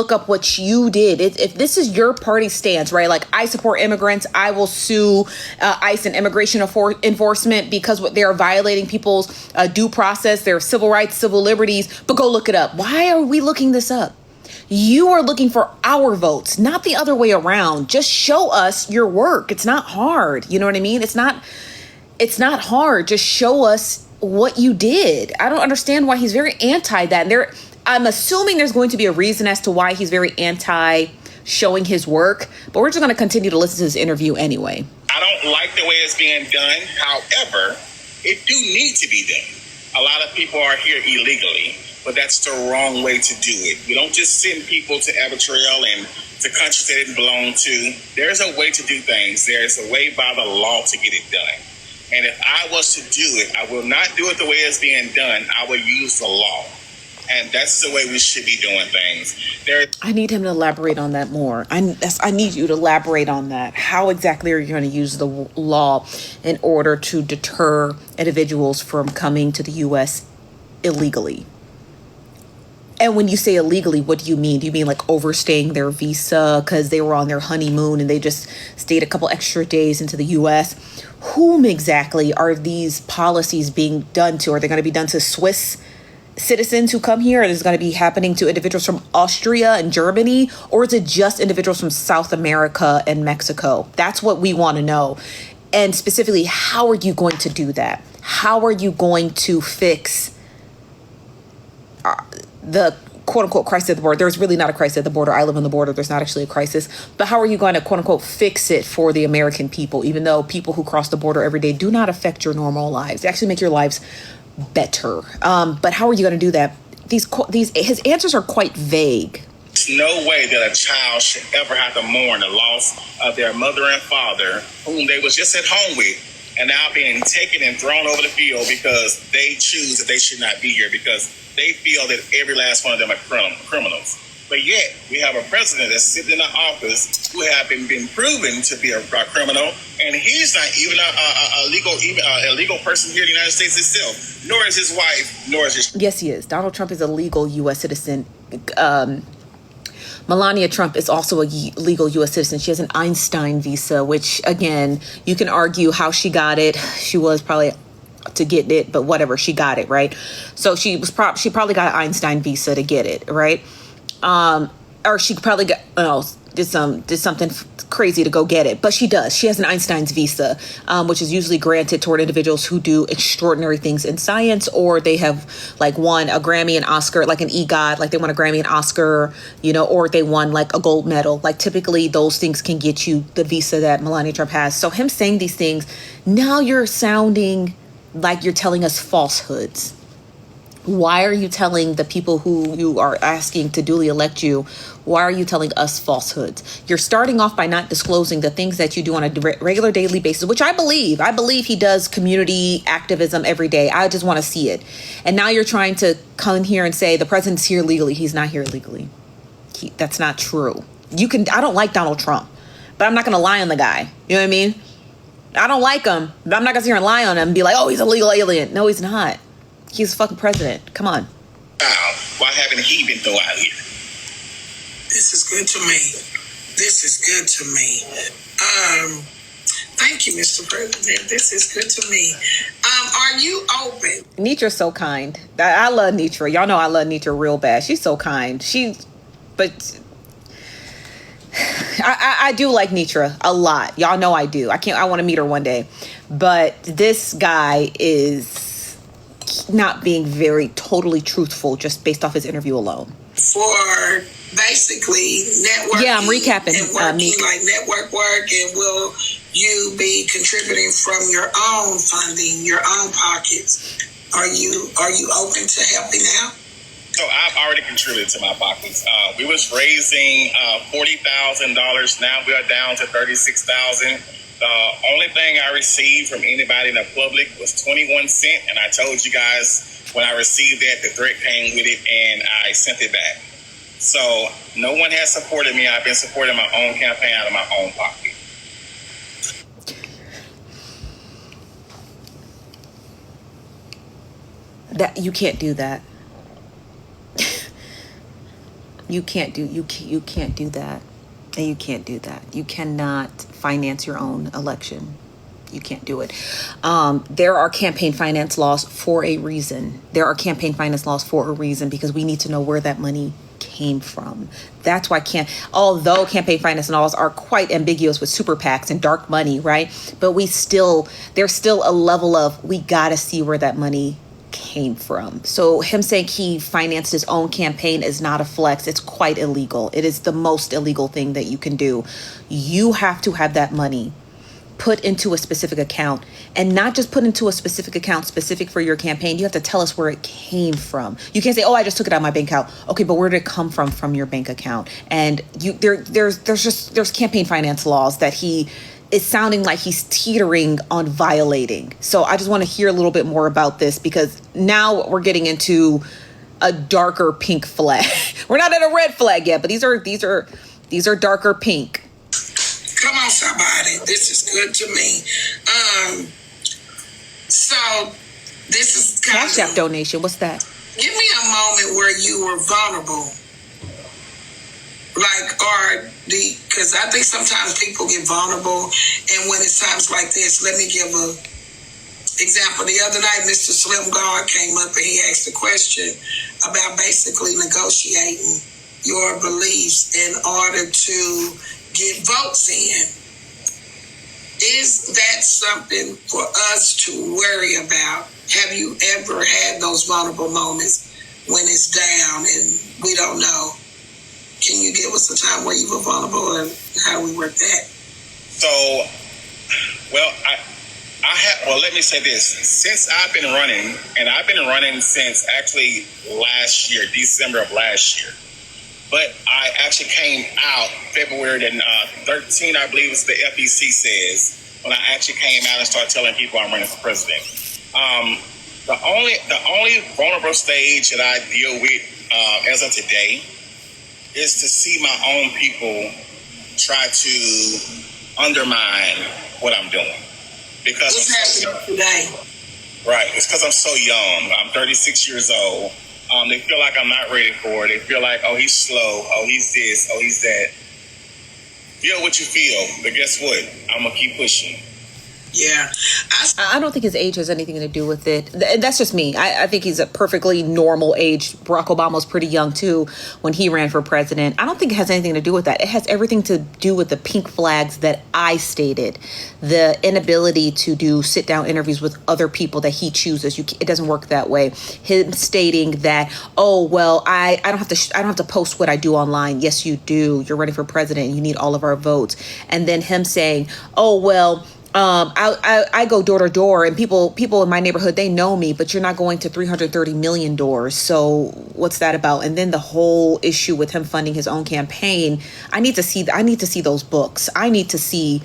look up what you did. If this is your party stance, right? Like, I support immigrants, I will sue ICE and immigration enforcement because what they're violating people's due process, their civil rights, civil liberties. But go look it up. Why are we looking this up? You are looking for our votes, not the other way around. Just show us your work. It's not hard. You know what I mean? It's not hard. Just show us what you did. I don't understand why he's very anti that. And I'm assuming there's going to be a reason as to why he's very anti showing his work, but we're just going to continue to listen to this interview anyway. I don't like the way it's being done. However, it do need to be done. A lot of people are here illegally, but that's the wrong way to do it. We don't just send people to Eritrea and to countries they didn't belong to. There's a way to do things. There's a way by the law to get it done. And if I was to do it, I will not do it the way it's being done. I will use the law. And that's the way we should be doing things. I need him to elaborate on that more. I need you to elaborate on that. How exactly are you going to use the law in order to deter individuals from coming to the U.S. illegally? And when you say illegally, what do you mean? Do you mean like overstaying their visa because they were on their honeymoon and they just stayed a couple extra days into the U.S.? Whom exactly are these policies being done to? Are they going to be done to Swiss citizens who come here? Or is it going to be happening to individuals from Austria and Germany? Or is it just individuals from South America and Mexico? That's what we want to know. And specifically, how are you going to do that? How are you going to fix the quote unquote crisis at the border? There's really not a crisis at the border. I live on the border. There's not actually a crisis. But how are you going to quote unquote fix it for the American people, even though people who cross the border every day do not affect your normal lives? They actually make your lives better. But how are you going to do that? His answers are quite vague. There's no way that a child should ever have to mourn the loss of their mother and father, whom they was just at home with, and now being taken and thrown over the field because they choose that they should not be here because they feel that every last one of them are criminals. But yet, we have a president that's sitting in the office who have been proven to be a criminal, and he's not even a legal person here in the United States itself, nor is his wife, nor is his... Yes, he is. Donald Trump is a legal U.S. citizen. Melania Trump is also a legal U.S. citizen. She has an Einstein visa, which, again, you can argue how she got it. She was probably to get it, but whatever, she got it, right? So she probably got an Einstein visa to get it, right? Or she probably did something crazy to go get it, but she does. She has an Einstein's visa, which is usually granted toward individuals who do extraordinary things in science, or they have like won a Grammy and Oscar, like an EGOT, like they won a Grammy and Oscar, or they won like a gold medal. Like typically those things can get you the visa that Melania Trump has. So him saying these things, now you're sounding like you're telling us falsehoods. Why are you telling the people who you are asking to duly elect you, why are you telling us falsehoods? You're starting off by not disclosing the things that you do on a regular daily basis, which I believe. I believe he does community activism every day. I just want to see it. And now you're trying to come in here and say the president's here legally. He's not here legally. That's not true. I don't like Donald Trump, but I'm not going to lie on the guy. You know what I mean? I don't like him, but I'm not going to sit here and lie on him and be like, oh, he's a legal alien. No, he's not. He's a fucking president. Come on. Why haven't he been thrown out here? This is good to me. This is good to me. Thank you, Mr. President. This is good to me. Are you open? Nitra's so kind. I love Nitra. Y'all know I love Nitra real bad. She's so kind. But I do like Nitra a lot. Y'all know I do. I want to meet her one day. But this guy is not being very totally truthful just based off his interview alone. For basically networking. Yeah, I'm recapping. And working like network work, and will you be contributing from your own funding, your own pockets? Are you open to helping out? So I've already contributed to my pockets. We was raising $40,000. Now we are down to $36,000. The only thing I received from anybody in the public was 21 cents, and I told you guys when I received that, the threat came with it, and I sent it back. So no one has supported me. I've been supporting my own campaign out of my own pocket. That you can't do that. You can't do you can't do that. And you can't do that. You cannot finance your own election. You can't do it. There are campaign finance laws for a reason. There are campaign finance laws for a reason because we need to know where that money came from. That's why although campaign finance laws are quite ambiguous with super PACs and dark money, right? But there's still a level of, we gotta see where that money came from. So him saying he financed his own campaign is not a flex. It's quite illegal. It is the most illegal thing that you can do. You have to have that money put into a specific account, and not just put into a specific account specific for your campaign. You have to tell us where it came from. You can't say, "Oh, I just took it out of my bank account." Okay, but where did it come from your bank account? And there's campaign finance laws that it's sounding like he's teetering on violating. So I just want to hear a little bit more about this, because now we're getting into a darker pink flag. We're not at a red flag yet, but these are darker pink. Come on, somebody. This is good to me. So this is Cash App donation. What's that? Give me a moment where you were vulnerable. Because I think sometimes people get vulnerable, and when it's times like this, let me give a example. The other night, Mr. Slim God came up and he asked a question about basically negotiating your beliefs in order to get votes in. Is that something for us to worry about? Have you ever had those vulnerable moments when it's down and we don't know? Can you give us a time where you were vulnerable, and how do we work that? So, let me say this. Since I've been running, and I've been running since actually last year, December of last year. But I actually came out February 13, I believe is the FEC says, when I actually came out and started telling people I'm running for president. The only vulnerable stage that I deal with as of today is to see my own people try to undermine what I'm doing. Because what's happening today? Right. It's because I'm so young. I'm 36 years old. They feel like I'm not ready for it. They feel like, oh, he's slow. Oh, he's this. Oh, he's that. Feel what you feel. But guess what? I'm going to keep pushing. Yeah. I don't think his age has anything to do with it. That's just me. I think he's a perfectly normal age. Barack Obama was pretty young, too, when he ran for president. I don't think it has anything to do with that. It has everything to do with the pink flags that I stated. The inability to do sit-down interviews with other people that he chooses. It doesn't work that way. Him stating that, oh, well, I don't have to post what I do online. Yes, you do. You're running for president and you need all of our votes. And then him saying, oh, well, I go door to door, and people in my neighborhood, they know me, but you're not going to 330 million doors. So what's that about? And then the whole issue with him funding his own campaign. I need to see those books. I need to see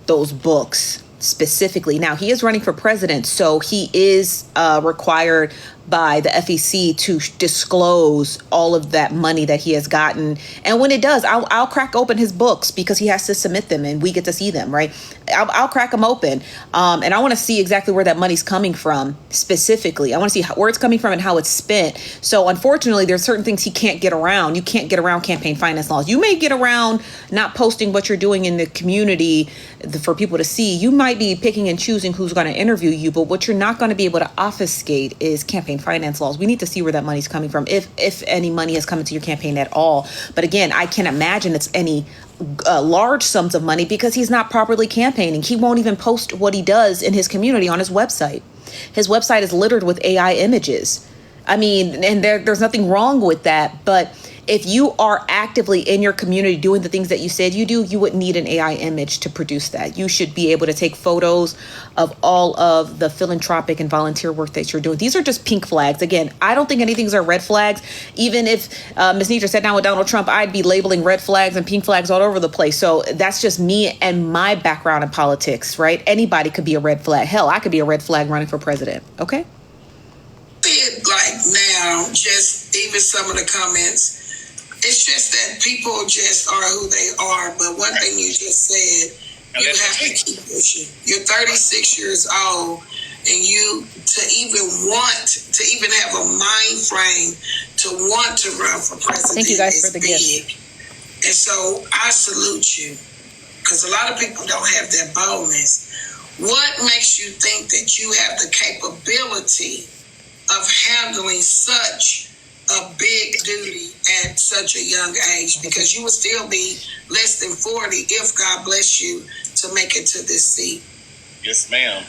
those books specifically. Now, he is running for president, so he is required by the FEC to disclose all of that money that he has gotten. And when it does, I'll crack open his books, because he has to submit them and we get to see them, right? I'll crack them open. And I want to see exactly where that money's coming from specifically. I want to see where it's coming from and how it's spent. So unfortunately, there's certain things he can't get around. You can't get around campaign finance laws. You may get around not posting what you're doing in the community for people to see. You might be picking and choosing who's going to interview you, but what you're not going to be able to obfuscate is campaign finance laws. We need to see where that money's coming from, if any money has come into your campaign at all. But again, I can't imagine it's any large sums of money, because he's not properly campaigning. He won't even post what he does in his community on his website. His website is littered with AI images. I mean, and there's nothing wrong with that, but if you are actively in your community doing the things that you said you do, you wouldn't need an AI image to produce that. You should be able to take photos of all of the philanthropic and volunteer work that you're doing. These are just pink flags. Again, I don't think anything's are red flags. Even if Ms. Nidra sat down with Donald Trump, I'd be labeling red flags and pink flags all over the place. So that's just me and my background in politics, right? Anybody could be a red flag. Hell, I could be a red flag running for president. Okay? Like now, just even some of the comments, it's just that people just are who they are. But one thing you just said, you have to keep pushing. You're 36 years old. and you to even have a mind frame to want to run for president. Thank you guys is for the big. gift. And so I salute you, because a lot of people don't have that boldness. What makes you think that you have the capability of handling such a big duty at such a young age? Because you would still be less than 40 if God bless you to make it to this seat. Yes, ma'am.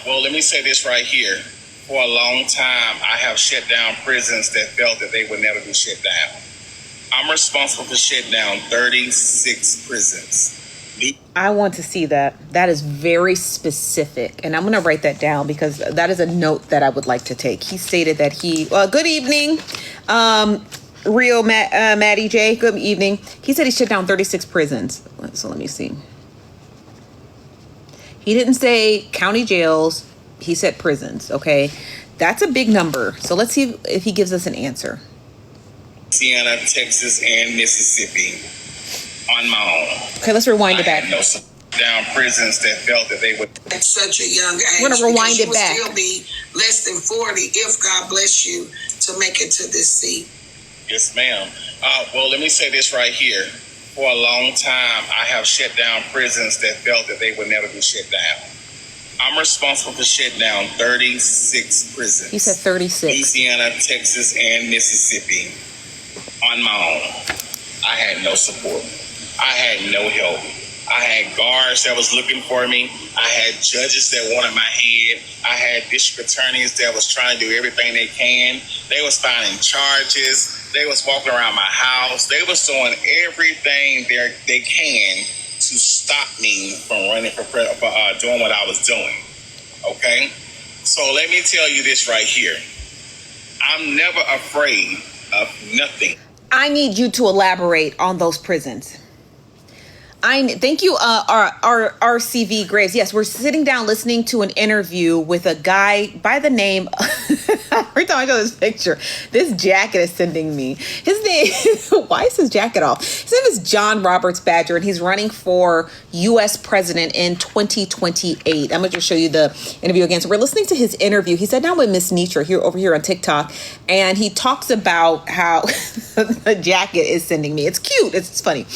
Well, let me say this right here. For a long time, I have shut down prisons that felt that they would never be shut down. I'm responsible for shutting down 36 prisons. I want to see that. That is very specific. And I'm going to write that down because that is a note that I would like to take. He stated that good evening, Maddie J. Good evening. He said he shut down 36 prisons. So let me see. He didn't say county jails. He said prisons. Okay. That's a big number. So let's see if he gives us an answer. Louisiana, Texas, and Mississippi on my own. Okay, let's rewind it back. I had no down prisons that felt that they would at such a young age. We're gonna rewind it back. You will still be less than 40 if God bless you to make it to this seat. Yes, ma'am. Well, let me say this right here. For a long time, I have shut down prisons that felt that they would never be shut down. I'm responsible for shutting down 36 prisons. He said 36. Louisiana, Texas, and Mississippi on my own. I had no support. I had no help. I had guards that was looking for me. I had judges that wanted my head. I had district attorneys that was trying to do everything they can. They was finding charges. They was walking around my house. They was doing everything they can to stop me from running for doing what I was doing. Okay? So let me tell you this right here. I'm never afraid of nothing. I need you to elaborate on those prisons. Thank you, our RCV Graves. Yes, we're sitting down listening to an interview with a guy by the name. Every time I show this picture, this jacket is sending me. His name. Why is his jacket off? His name is John Roberts Badger, and he's running for U.S. president in 2028. I'm going to just show you the interview again. So we're listening to his interview. He sat down with Miss Nitra over here on TikTok, and he talks about how the jacket is sending me. It's cute. It's funny.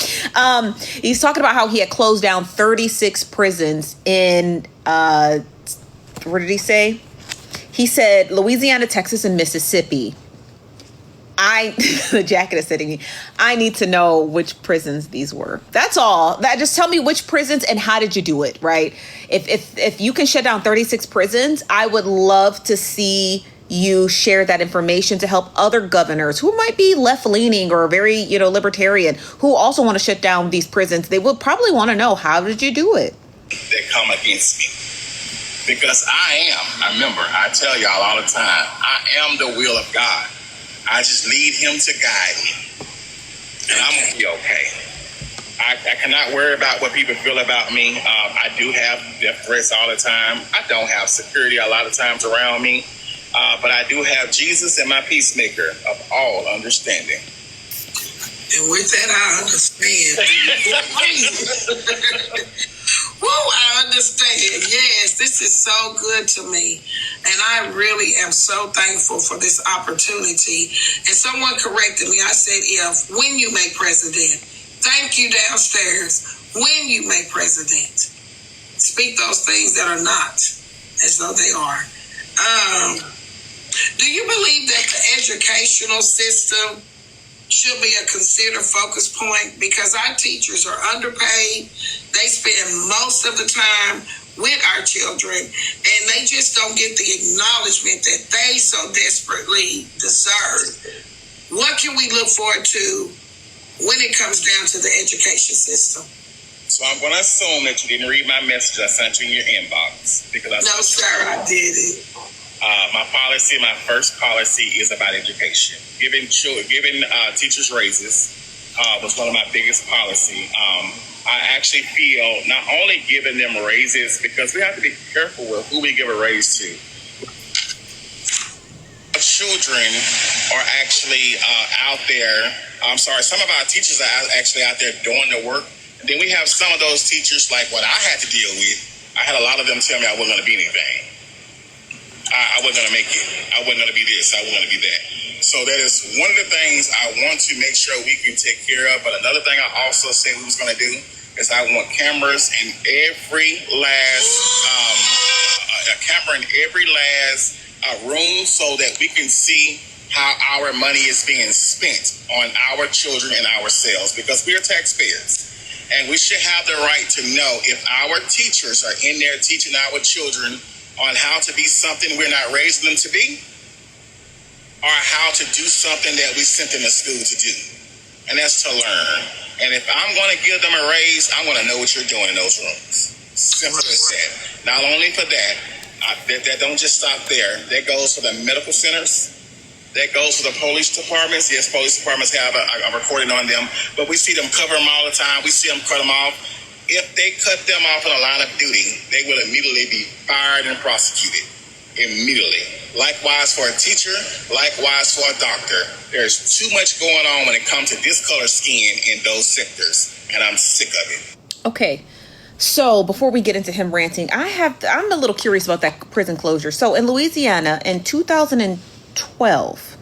He's talking about how he had closed down 36 prisons in, what did he say? He said Louisiana, Texas, and Mississippi. The jacket is sitting me. I need to know which prisons these were. That's all. Just tell me which prisons and how did you do it, right? If you can shut down 36 prisons, I would love to see you share that information to help other governors who might be left-leaning or very, libertarian, who also want to shut down these prisons. They would probably want to know, how did you do it? That come against me. Because I tell y'all all the time, I am the will of God. I just lead him to guide me. And I'm going to be okay. I cannot worry about what people feel about me. I do have death threats all the time. I don't have security a lot of times around me. But I do have Jesus and my peacemaker of all understanding. And with that, I understand. Woo, I understand. Yes, this is so good to me. And I really am so thankful for this opportunity. And someone corrected me. I said, when you make president. Thank you downstairs. When you make president. Speak those things that are not as though they are. Do you believe that the educational system should be a considered focus point? Because our teachers are underpaid. They spend most of the time with our children, and they just don't get the acknowledgement that they so desperately deserve. What can we look forward to when it comes down to the education system? So I'm going to assume that you didn't read my message I sent you in your inbox. No, sir, I didn't. My first policy is about education. Giving teachers raises was one of my biggest policy. I actually feel not only giving them raises, because we have to be careful with who we give a raise to. Children are actually out there. Some of our teachers are actually out there doing the work. And then we have some of those teachers, like what I had to deal with. I had a lot of them tell me I wasn't going to be anything. I wasn't going to make it. I wasn't going to be this. I wasn't going to be that. So that is one of the things I want to make sure we can take care of. But another thing I also said we was going to do is I want cameras in every last room so that we can see how our money is being spent on our children and ourselves, because we are taxpayers. And we should have the right to know if our teachers are in there teaching our children on how to be something we're not raising them to be, or how to do something that we sent them to school to do. And that's to learn. And if I'm going to give them a raise, I'm going to know what you're doing in those rooms. Simple as that. Not only for that, that don't just stop there. That goes for the medical centers. That goes for the police departments. Yes, police departments have a recording on them, but we see them cover them all the time. We see them cut them off. If they cut them off in a line of duty, they will immediately be fired and prosecuted. Immediately. Likewise for a teacher, likewise for a doctor. There's too much going on when it comes to discolor skin in those sectors, and I'm sick of it. Okay. So before we get into him ranting, I'm a little curious about that prison closure. So in Louisiana in 2012,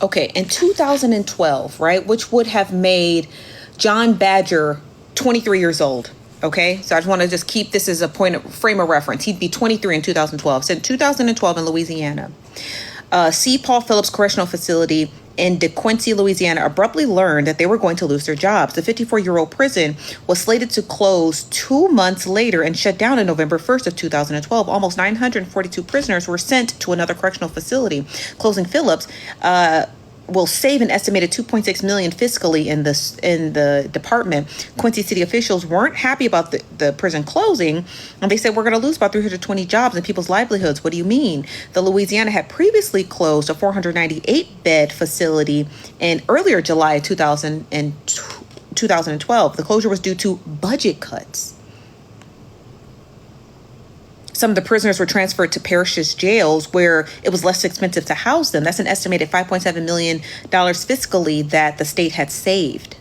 okay, in 2012, right, which would have made John Badger 23 years old. Okay, so I just want to just keep this as a frame of reference. He'd be 23 in 2012. So in 2012 in Louisiana, C. Paul Phillips Correctional Facility in DeQuincy, Louisiana, abruptly learned that they were going to lose their jobs. The 54-year-old prison was slated to close 2 months later and shut down on November 1st of 2012. Almost 942 prisoners were sent to another correctional facility. Closing Phillips will save an estimated $2.6 million fiscally in the department. Quincy city officials weren't happy about the prison closing, and they said, we're going to lose about 320 jobs and people's livelihoods. What do you mean? The Louisiana had previously closed a 498-bed facility in earlier July 2012. The closure was due to budget cuts. Some of the prisoners were transferred to parishes jails where it was less expensive to house them. That's an estimated $5.7 million fiscally that the state had saved.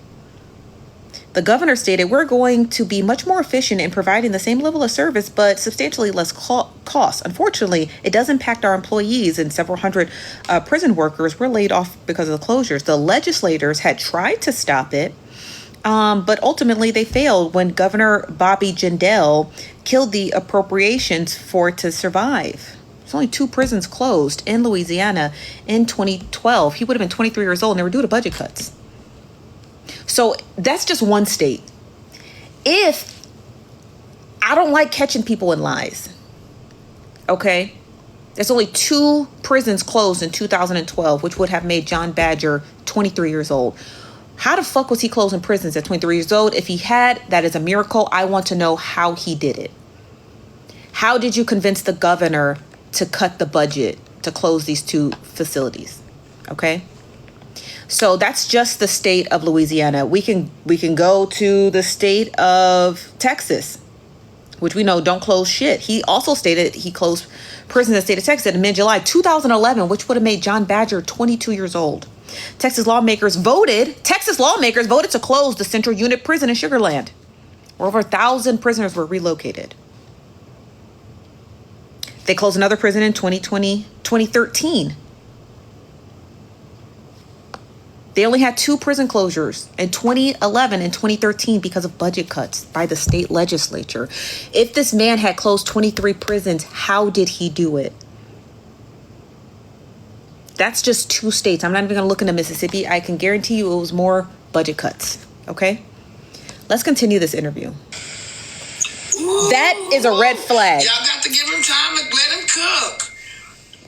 The governor stated, we're going to be much more efficient in providing the same level of service, but substantially less cost. Unfortunately, it does impact our employees, and several hundred prison workers were laid off because of the closures. The legislators had tried to stop it, but ultimately they failed when Governor Bobby Jindal killed the appropriations for it to survive. There's only 2 prisons closed in Louisiana in 2012. He would have been 23 years old, and they were due to budget cuts. So that's just one state. If I don't like catching people in lies, okay? There's only 2 prisons closed in 2012, which would have made John Badger 23 years old. How the fuck was he closing prisons at 23 years old? If he had, that is a miracle. I want to know how he did it. How did you convince the governor to cut the budget to close these 2 facilities? Okay. So that's just the state of Louisiana. We can go to the state of Texas, which we know don't close shit. He also stated he closed prisons in the state of Texas in mid-July 2011, which would have made John Badger 22 years old. Texas lawmakers voted to close the Central Unit Prison in Sugar Land, where over 1,000 prisoners were relocated. They closed another prison in 2013. They only had 2 prison closures in 2011 and 2013 because of budget cuts by the state legislature. If this man had closed 23 prisons, how did he do it? That's just 2 states. I'm not even going to look into Mississippi. I can guarantee you it was more budget cuts. Okay? Let's continue this interview. That is a red flag. Y'all got to give him time and let him cook.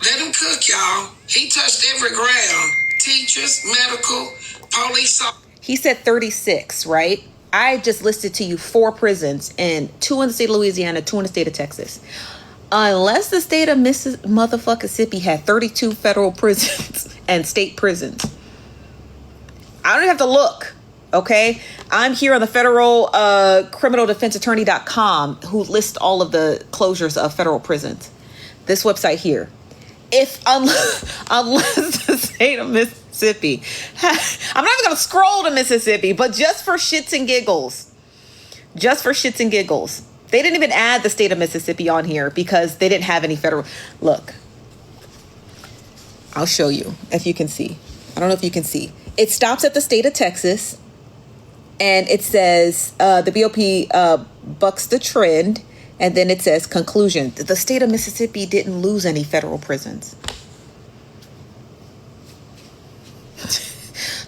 Let him cook, y'all. He touched every ground. Teachers, medical, police. He said 36, right? I just listed to you 4 prisons, and 2 in the state of Louisiana, 2 in the state of Texas. Unless the state of Mississippi had 32 federal prisons and state prisons. I don't have to look, okay? I'm here on the federal criminaldefenseattorney.com, who lists all of the closures of federal prisons. This website here. if unless the state of Mississippi, I'm not even going to scroll to Mississippi, but just for shits and giggles, they didn't even add the state of Mississippi on here because they didn't have any federal. Look, I'll show you if you can see. I don't know if you can see. It stops at the state of Texas, and it says the BOP bucks the trend, and then it says conclusion. The state of Mississippi didn't lose any federal prisons.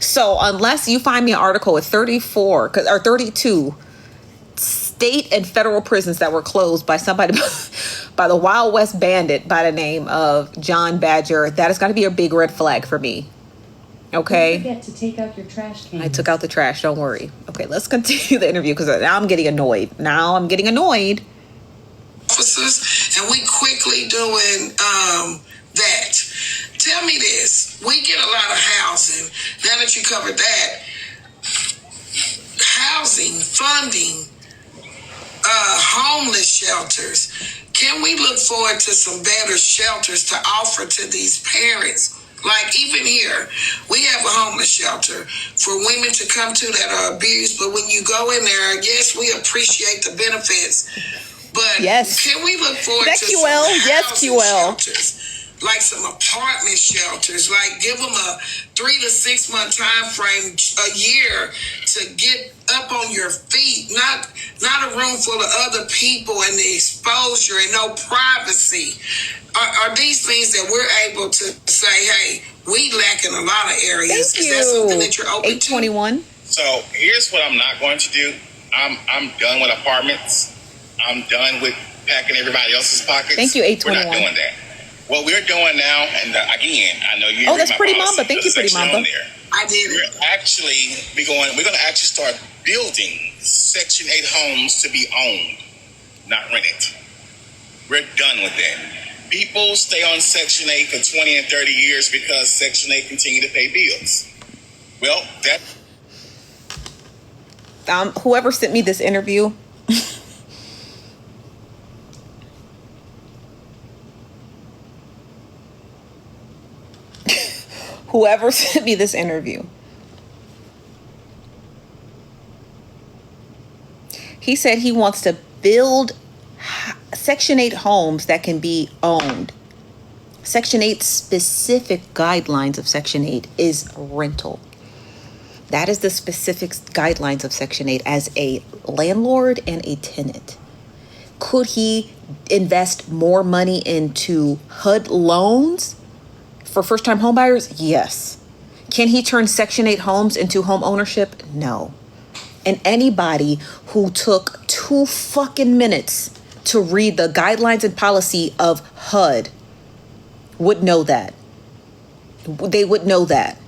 So unless you find me an article with 34 or 32 state and federal prisons that were closed by somebody by the Wild West bandit by the name of John Badger, that is going to be a big red flag for me. Okay. Don't forget to take out your trash can. I took out the trash. Don't worry. Okay, let's continue the interview because now I'm getting annoyed. Officers, and we quickly doing that. Tell me this: we get a lot of housing. Now that you covered that, housing funding, homeless shelters. Can we look forward to some better shelters to offer to these parents? Like even here, we have a homeless shelter for women to come to that are abused. But when you go in there, yes, we appreciate the benefits. But yes, can we look forward to QL? some Yes, housing QL. shelters? Like some apartment shelters, like give them a 3 to 6 month time frame, a year to get up on your feet. Not a room full of other people and the exposure and no privacy. Are these things that we're able to say, hey, we lack in a lot of areas? Thank you. Is that something that you're open 821. So here's what I'm not going to do. I'm done with apartments. I'm done with packing everybody else's pockets. Thank you, 821. We're not doing that. What we're doing now, and again, I know you. Oh, that's Pretty Mamba. Thank you, Pretty Mamba. I did it. We're going to actually start building Section 8 homes to be owned, not rented. We're done with that. People stay on Section 8 for 20 and 30 years because Section 8 continue to pay bills. Well, that... Whoever sent me this interview, he said he wants to build Section 8 homes that can be owned. Section 8 specific guidelines of Section 8 is rental. That is the specific guidelines of Section 8 as a landlord and a tenant. Could he invest more money into HUD loans for first-time homebuyers? Yes. Can he turn Section 8 homes into home ownership? No. And anybody who took 2 fucking minutes to read the guidelines and policy of HUD would know that. They would know that.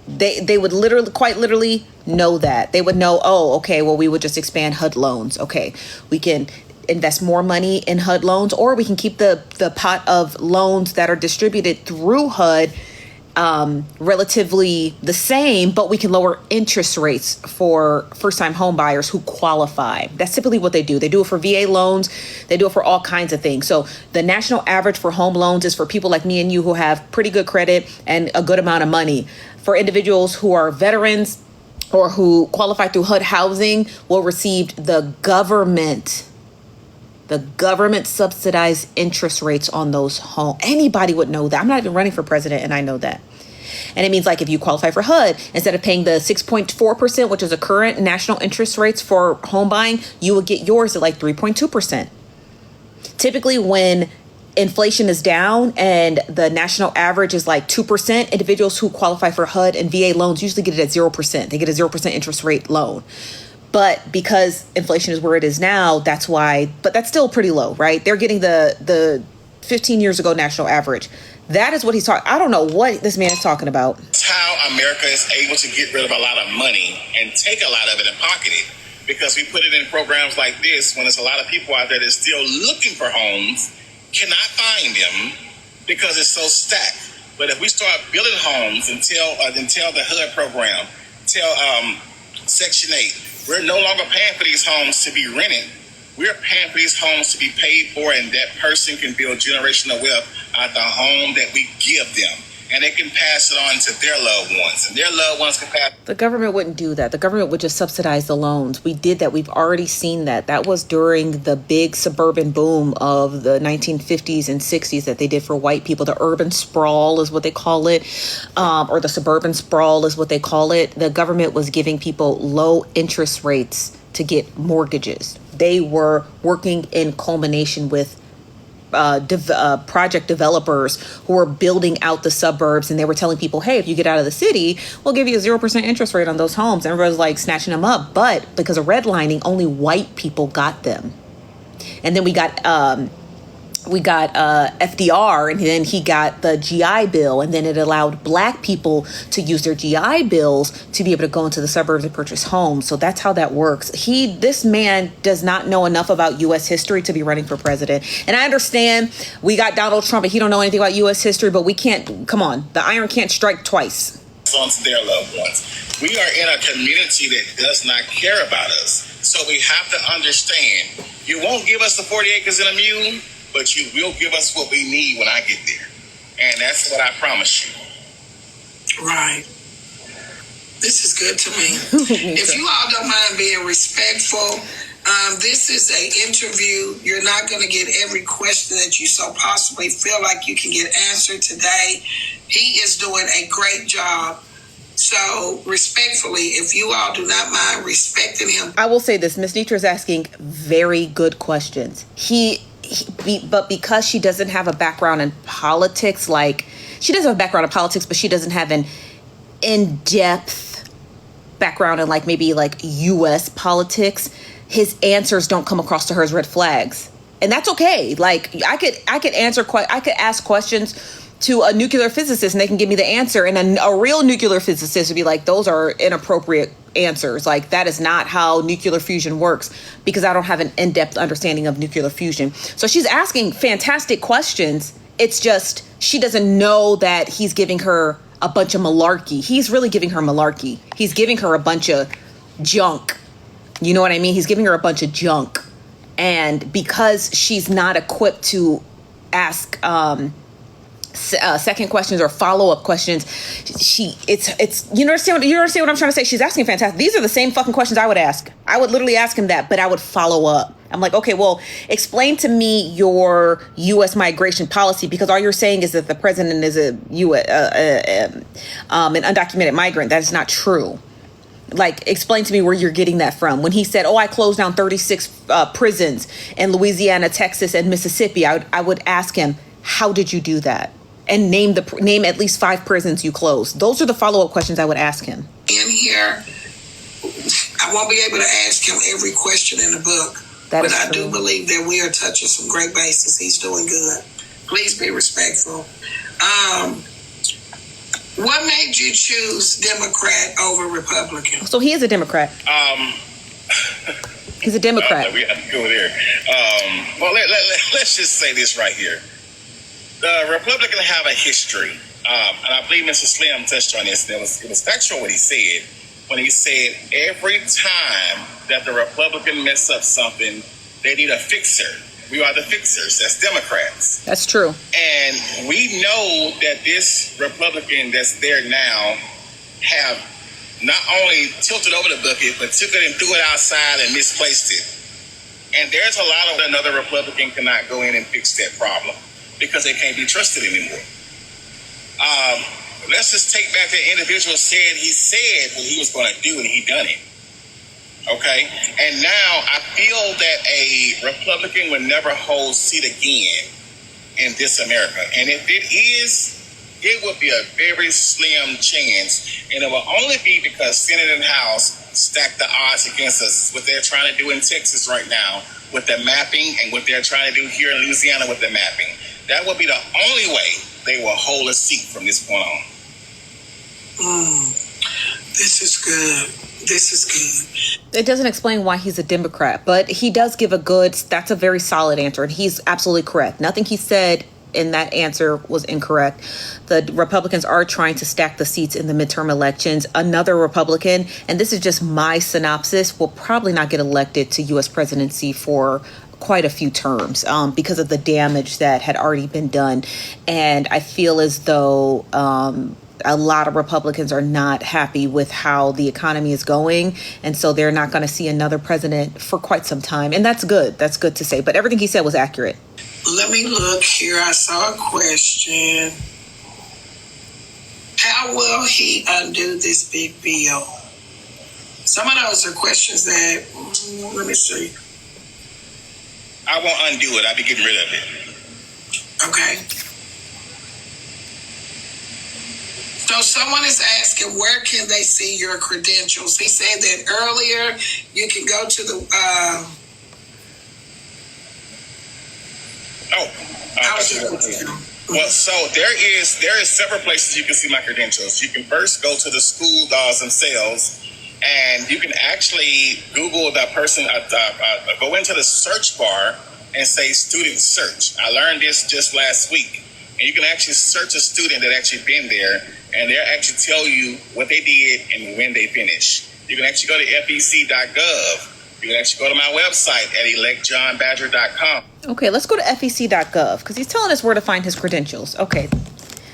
They would quite literally know that. They would know, oh, okay, well, we would just expand HUD loans. Okay, we can invest more money in HUD loans, or we can keep the pot of loans that are distributed through HUD relatively the same, but we can lower interest rates for first-time home buyers who qualify. That's typically what they do. They do it for VA loans. They do it for all kinds of things. So the national average for home loans is for people like me and you who have pretty good credit and a good amount of money. For individuals who are veterans or who qualify through HUD housing will receive the government subsidized interest rates on those homes. Anybody would know that. I'm not even running for president, and I know that. And it means like if you qualify for HUD, instead of paying the 6.4%, which is the current national interest rates for home buying, you would get yours at like 3.2%. Typically when inflation is down and the national average is like 2%, individuals who qualify for HUD and VA loans usually get it at 0%. They get a 0% interest rate loan. But because inflation is where it is now, that's why, but that's still pretty low, right? They're getting the 15 years ago national average. That is what he's talking. I don't know what this man is talking about. That's how America is able to get rid of a lot of money and take a lot of it and pocket it. Because we put it in programs like this when there's a lot of people out there that's still looking for homes, cannot find them because it's so stacked. But if we start building homes and tell the HUD program, tell Section 8, we're no longer paying for these homes to be rented. We're paying for these homes to be paid for, and that person can build generational wealth out the home that we give them. And they can pass it on to their loved ones, and their loved ones can pass. The government wouldn't do that. The government would just subsidize the loans. We did that. We've already seen that. That was during the big suburban boom of the 1950s and 60s that they did for white people. The urban sprawl is what they call it, or the suburban sprawl is what they call it. The government was giving people low interest rates to get mortgages. They were working in culmination with project developers who were building out the suburbs, and they were telling people, hey, if you get out of the city, we'll give you a 0% interest rate on those homes. And everybody's like snatching them up. But because of redlining, only white people got them. And then we got FDR, and then he got the GI Bill, and then it allowed black people to use their GI bills to be able to go into the suburbs and purchase homes. So that's how that works. This man does not know enough about U.S. history to be running for president. And I understand we got Donald Trump, and he don't know anything about U.S. history, but we can't, come on, the iron can't strike twice. On to their loved ones. We are in a community that does not care about us. So we have to understand, you won't give us the 40 acres and a mule, but you will give us what we need when I get there. And that's what I promise you. Right. This is good to me. If you all don't mind being respectful, this is an interview. You're not going to get every question that you so possibly feel like you can get answered today. He is doing a great job. So respectfully, if you all do not mind respecting him. I will say this, Ms. Nitra is asking very good questions. But because she doesn't have a background in politics, she doesn't have a background in politics, but she doesn't have an in-depth background in maybe U.S. politics, his answers don't come across to her as red flags. And that's okay. I could ask questions to a nuclear physicist and they can give me the answer. And a real nuclear physicist would be like, those are inappropriate answers. That is not how nuclear fusion works, because I don't have an in-depth understanding of nuclear fusion. So she's asking fantastic questions. It's just she doesn't know that he's giving her a bunch of malarkey. He's really giving her malarkey. He's giving her a bunch of junk. You know what I mean? He's giving her a bunch of junk. And because she's not equipped to ask second questions or follow-up questions, it's you understand what I'm trying to say? She's asking fantastic. These are the same fucking questions I would ask. I would literally ask him that, but I would follow up. I'm like, okay, well, explain to me your U.S. migration policy, because all you're saying is that the president is an undocumented migrant. That is not true. Explain to me where you're getting that from. When he said, I closed down 36 prisons in Louisiana, Texas, and Mississippi, I would ask him, how did you do that? And name at least 5 prisons you closed. Those are the follow-up questions I would ask him. In here, I won't be able to ask him every question in the book, but I do believe that we are touching some great bases. He's doing good. Please be respectful. What made you choose Democrat over Republican? So he is a Democrat. He's a Democrat. We have to go there. Well, let's just say this right here. The Republicans have a history, and I believe Mr. Slim touched on this. It was factual what he said when he said every time that the Republican mess up something, they need a fixer. We are the fixers. That's Democrats. That's true. And we know that this Republican that's there now have not only tilted over the bucket, but took it and threw it outside and misplaced it. And there's a lot of another Republican cannot go in and fix that problem, because they can't be trusted anymore. Let's just take back the individual said what he was going to do, and he done it. Okay? And now I feel that a Republican would never hold seat again in this America. And if it is, it would be a very slim chance. And it will only be because Senate and House stack the odds against us. What they're trying to do in Texas right now with the mapping, and what they're trying to do here in Louisiana with the mapping. That will be the only way they will hold a seat from this point on. This is good. This is good. It doesn't explain why he's a Democrat, but he does give that's a very solid answer, and he's absolutely correct. Nothing he said and that answer was incorrect. The Republicans are trying to stack the seats in the midterm elections. Another Republican, and this is just my synopsis, will probably not get elected to U.S. presidency for quite a few terms because of the damage that had already been done. And I feel as though a lot of Republicans are not happy with how the economy is going. And so they're not going to see another president for quite some time. And that's good. That's good to say. But everything he said was accurate. Let me look here. I saw a question. How will he undo this big bill? Some of those are questions that, let me see. I won't undo it. I'll be getting rid of it. Okay. So someone is asking, where can they see your credentials? He said that earlier. You can go to the. Well, so there is several places you can see my credentials. You can first go to the school laws themselves, and you can actually Google that person. Go into the search bar and say student search. I learned this just last week, and you can actually search a student that actually been there, and they'll actually tell you what they did and when they finished. You can actually go to fec.gov. You can actually go to my website at electjohnbadger.com. Okay, let's go to fec.gov because he's telling us where to find his credentials. Okay.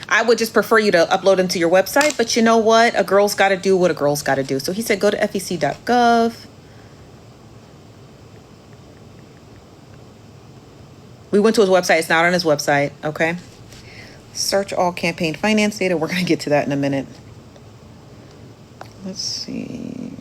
I would just prefer you to upload them to your website, but you know what? A girl's got to do what a girl's got to do. So he said go to fec.gov. We went to his website. It's not on his website. Okay. Search all campaign finance data. We're going to get to that in a minute. Let's see.